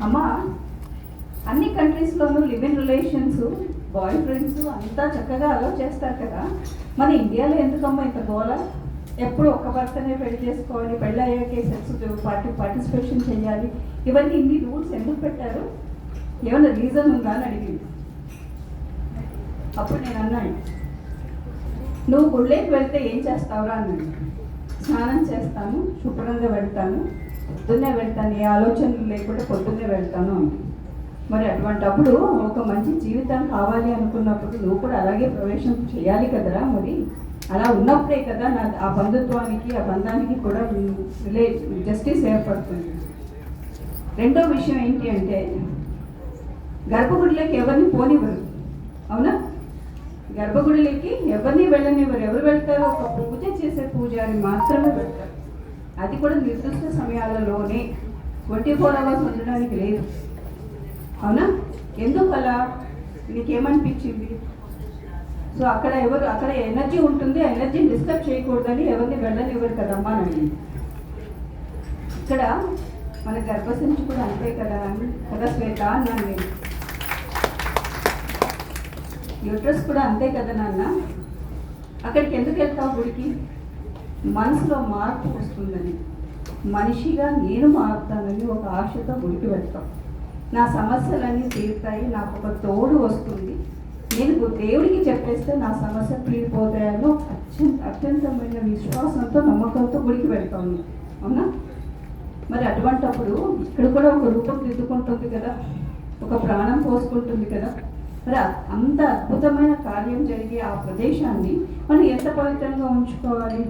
అమ్మ, అన్ని కంట్రీస్లోనూ live in relations, boyfriends అంతా చక్కగా అలౌ చేస్తారు కదా. మన ఇండియాలో ఎందుకమ్మా ఇంత గోల? ఎప్పుడు ఒక్క భర్తనే పెళ్లి చేసుకోవాలి, పెళ్ళి అయ్యాకే సెక్స్ పార్టిసిపేషన్ చేయాలి, ఇవన్నీ ఇన్ని రూల్స్ ఎందుకు పెట్టారు? ఏమైనా రీజన్ ఉందా అని అడిగింది. అప్పుడు నేను అన్నాను, నువ్వు గుళ్ళేకి వెళ్తే ఏం చేస్తావురా అన్నాడు. స్నానం చేస్తాను, శుభ్రంగా వెళ్తాను, పొద్దున్నే వెళ్తాను, ఏ ఆలోచనలు లేకుండా పొద్దున్నే వెళ్తాను అని. మరి అటువంటప్పుడు ఒక మంచి జీవితం కావాలి అనుకున్నప్పుడు నువ్వు కూడా అలాగే ప్రవేశం చేయాలి కదరా. మరి అలా ఉన్నప్పుడే కదా ఆ బంధుత్వానికి, ఆ బంధానికి కూడా జస్టిస్ ఏర్పడుతుంది. రెండో విషయం ఏంటి అంటే, గర్భగుడిలోకి ఎవరిని పోనివ్వరు, అవునా? గర్భగుడిలోకి ఎవరిని వెళ్ళనివ్వరు. ఎవరు వెళ్తారో ఒక పూజ చేసే పూజారి మాత్రమే వెళ్తారు. అది కూడా నిర్దిష్ట సమయాలలోనే, 24 hours ఉండడానికి లేదు, అవునా? ఎందుకు అలా? నీకేమనిపించింది? సో అక్కడ ఎనర్జీ ఉంటుంది, ఆ ఎనర్జీని డిస్టర్బ్ చేయకూడదని ఎవరిని వెళ్ళనివ్వరు కదమ్మా అని అడిగింది. ఇక్కడ మన గర్భసంచి కూడా అంతే కదా శ్వేత అన్నాను నేను. యూట్రస్ కూడా అంతే కదా నాన్న. అక్కడికి ఎందుకు వెళ్తావు గుడికి? మనసులో మార్పు వస్తుందని, మనిషిగా నేను మారుతానని ఒక ఆశతో గుడికి వెళ్తాం. నా సమస్యలన్నీ తీరుతాయి, నాకు ఒక తోడు వస్తుంది, నేను దేవుడికి చెప్పేస్తే నా సమస్య తీరిపోతాయని అత్యంతమైన విశ్వాసంతో, నమ్మకంతో గుడికి వెళ్తాను, అవునా? మరి అటువంటప్పుడు ఇక్కడ కూడా ఒక రూపం దిద్దుకుంటుంది కదా, ఒక ప్రాణం పోసుకుంటుంది కదా. మరి అంత అద్భుతమైన కార్యం జరిగే ఆ ప్రదేశాన్ని మనం ఎంత పవిత్రంగా ఉంచుకోవాలి?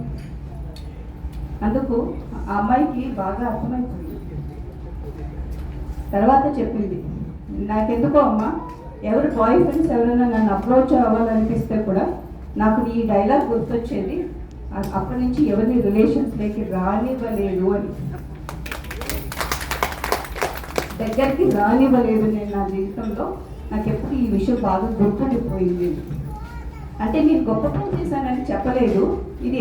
అందుకు ఆ అమ్మాయికి బాగా అర్థమైపోయింది. తర్వాత చెప్పింది, నాకెందుకో అమ్మ, ఎవరు బాయ్ ఫ్రెండ్స్ ఎవరైనా నన్ను అప్రోచ్ అవ్వాలనిపిస్తే కూడా నాకు ఈ డైలాగ్ గుర్తొచ్చేది, అప్పటి నుంచి ఎవరిని రిలేషన్స్లోకి రానివ్వలేదు అని, దగ్గరికి రానివ్వలేదు నేను నా జీవితంలో. నాకు ఎప్పుడు ఈ విషయం బాగా గుర్తుండిపోయింది. అంటే నేను గొప్ప పని చేశానని చెప్పలేదు, ఇది